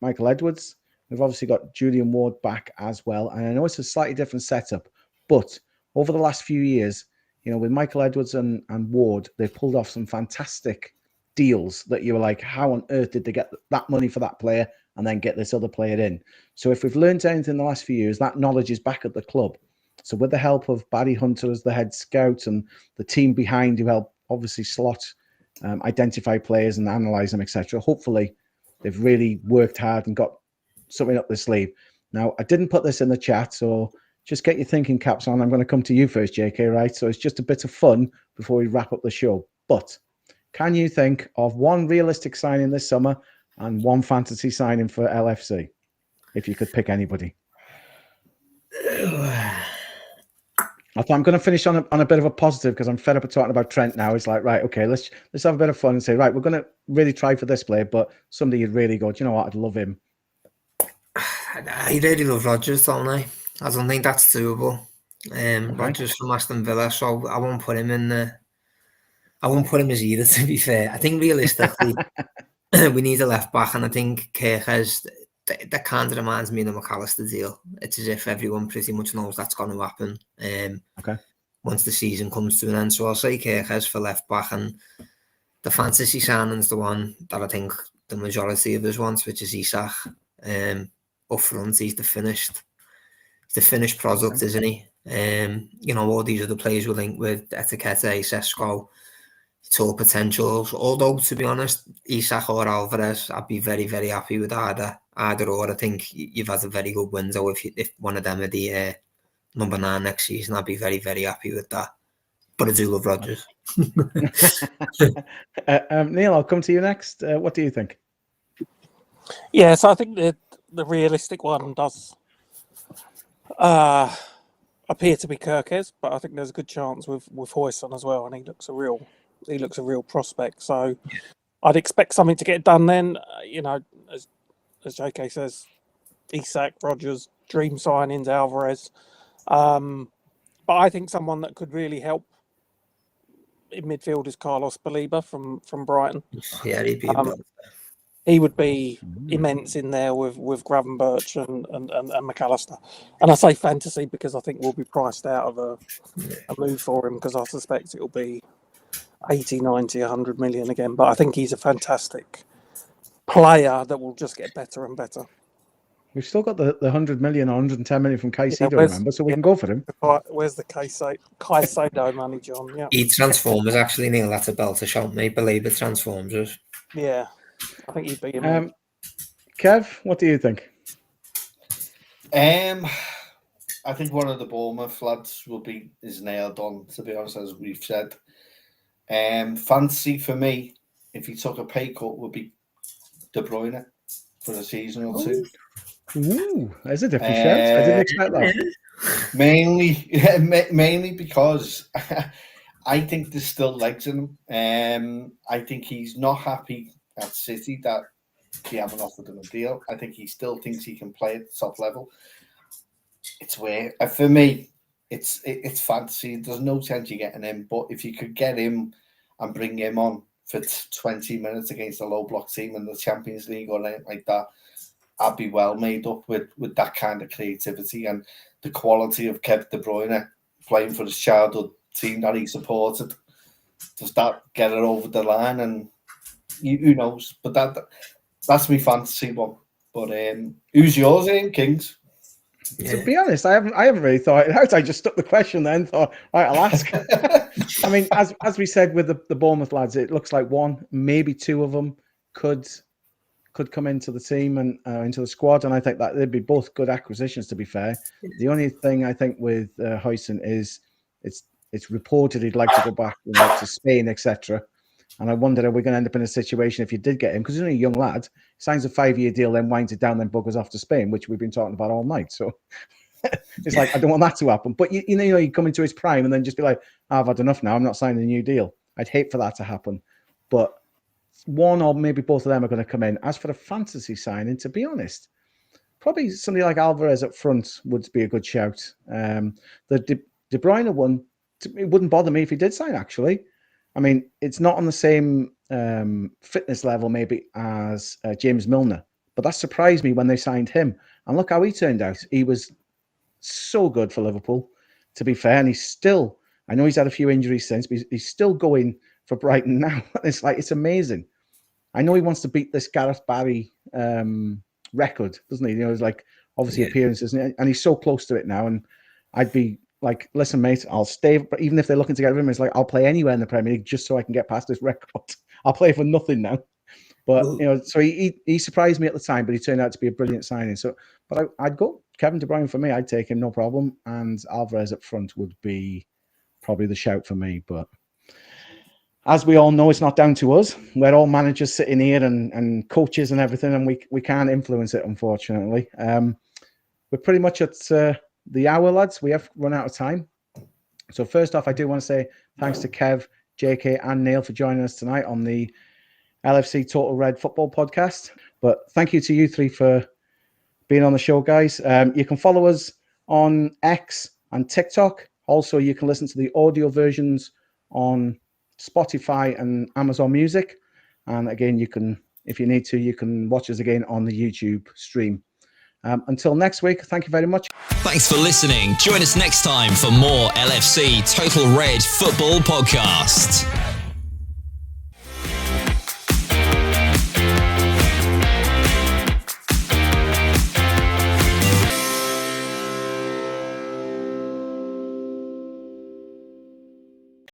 Michael Edwards, we've obviously got Julian Ward back as well, and I know it's a slightly different setup, but over the last few years, with Michael Edwards and Ward, they've pulled off some fantastic deals that you were like, how on earth did they get that money for that player and then get this other player in? So if we've learned anything in the last few years, that knowledge is back at the club. So with the help of Barry Hunter as the head scout and the team behind who help obviously slot, identify players and analyze them, etc., hopefully they've really worked hard and got something up their sleeve. Now, I didn't put this in the chat, so just get your thinking caps on. I'm going to come to you first, JK, right? So it's just a bit of fun before we wrap up the show. But can you think of one realistic signing this summer and one fantasy signing for LFC, if you could pick anybody? I'm going to finish on a bit of a positive because I'm fed up of talking about Trent now. It's like, right, okay, let's have a bit of fun and say, right, we're going to really try for this player, but somebody you'd really go, do you know what, I'd love him. I really love Rodgers, don't I? I don't think that's doable. Rodgers from Aston Villa, so I won't put him in there. I won't put him as either, to be fair. I think realistically, we need a left back, and I think Kirkes, that kind of reminds me of the McAllister deal. It's as if everyone pretty much knows that's going to happen. Okay. Once the season comes to an end, so I'll say Kirkes for left back, and the fantasy signing's the one that I think the majority of us want, which is Isak. Up front, he's the finished the finished product, isn't he? You know, all these other players were linked with Etiquette, Sesko, all potentials. Although, to be honest, Isak or Alvarez, I'd be very, very happy with either or. I think you've had a very good window if one of them are the number 9 next season. I'd be very, very happy with that. But I do love Rodgers. Neil, I'll come to you next. What do you think? Yeah, so I think the realistic one does appear to be Kirkes, but I think there's a good chance with Højsson as well, and he looks a real prospect. So I'd expect something to get done then. You know, as JK says, Isak, Rodgers, dream signings, Alvarez. But I think someone that could really help in midfield is Carlos Baleba from Brighton. Yeah, he'd be he would be immense in there with Gravenberch and McAllister. And I say fantasy because I think we'll be priced out of a move for him, because I suspect it'll be 80, 90, 100 million again. But I think he's a fantastic player that will just get better and better. We've still got the 100 million or 110 million from Caicedo, remember? So we can go for him. Where's the Caicedo money, John? Yeah. He transforms, actually, Neil. That's a belter shot, mate. Baleba transforms us. Yeah. I think he'd be him. Kev, what do you think? I think one of the Bournemouth lads is nailed on, to be honest, as we've said. Fantasy for me, if he took a pay cut, would be De Bruyne for a season or two. Ooh, there's a different shout. I didn't expect that. Mainly because I think there's still legs in him. I think he's not happy at City that he haven't offered him a deal. I think he still thinks he can play at the top level. It's weird. For me, it's fantasy. There's no chance you're getting him, but if you could get him and bring him on for 20 minutes against a low block team in the Champions League or anything like that, I'd be well made up with that kind of creativity and the quality of Kevin De Bruyne playing for his childhood team that he supported. Does that get it over the line? And who knows? But that's my fantasy one. But who's yours, Kings? Yeah. To be honest, I haven't really thought it out. I just stuck the question then, thought, right, I'll ask. I mean, as we said with the Bournemouth lads, it looks like one, maybe two of them could come into the team and into the squad, and I think that they'd be both good acquisitions, to be fair. The only thing I think with Højsson is it's reported he'd like to go back to Spain, etc. And I wondered, are we going to end up in a situation if you did get him, because he's only a young lad, signs a 5-year deal, then winds it down, then buggers off to Spain, which we've been talking about all night. So it's like, I don't want that to happen. But you know, you come into his prime and then just be like, I've had enough now, I'm not signing a new deal. I'd hate for that to happen. But one or maybe both of them are going to come in. As for a fantasy signing, to be honest, probably somebody like Alvarez up front would be a good shout. The De Bruyne one, it wouldn't bother me if he did sign, actually. I mean, it's not on the same fitness level maybe as James Milner, but that surprised me when they signed him. And look how he turned out. He was so good for Liverpool, to be fair. And he's still, I know he's had a few injuries since, but he's still going for Brighton now. It's like, it's amazing. I know he wants to beat this Gareth Barry record, doesn't he? You know, it's like obviously appearances, and he's so close to it now. And I'd be like, listen, mate, I'll stay. But even if they're looking to get rid of him, it's like, I'll play anywhere in the Premier League just so I can get past this record. I'll play for nothing now. But you know, so he surprised me at the time, but he turned out to be a brilliant signing. So, but I'd go Kevin De Bruyne for me. I'd take him, no problem. And Alvarez up front would be probably the shout for me. But as we all know, it's not down to us. We're all managers sitting here and coaches and everything, and we can't influence it, unfortunately. We're pretty much at the hour, lads. We have run out of time. So first off, I do want to say thanks to Kev, JK and Neil for joining us tonight on the LFC Total Red Football Podcast. But thank you to you three for being on the show, guys. You can follow us on X and TikTok. Also, you can listen to the audio versions on Spotify and Amazon Music. And again, you can, if you need to, you can watch us again on the YouTube stream. Until next week, thank you very much. Thanks for listening. Join us next time for more LFC Total Red Football Podcast.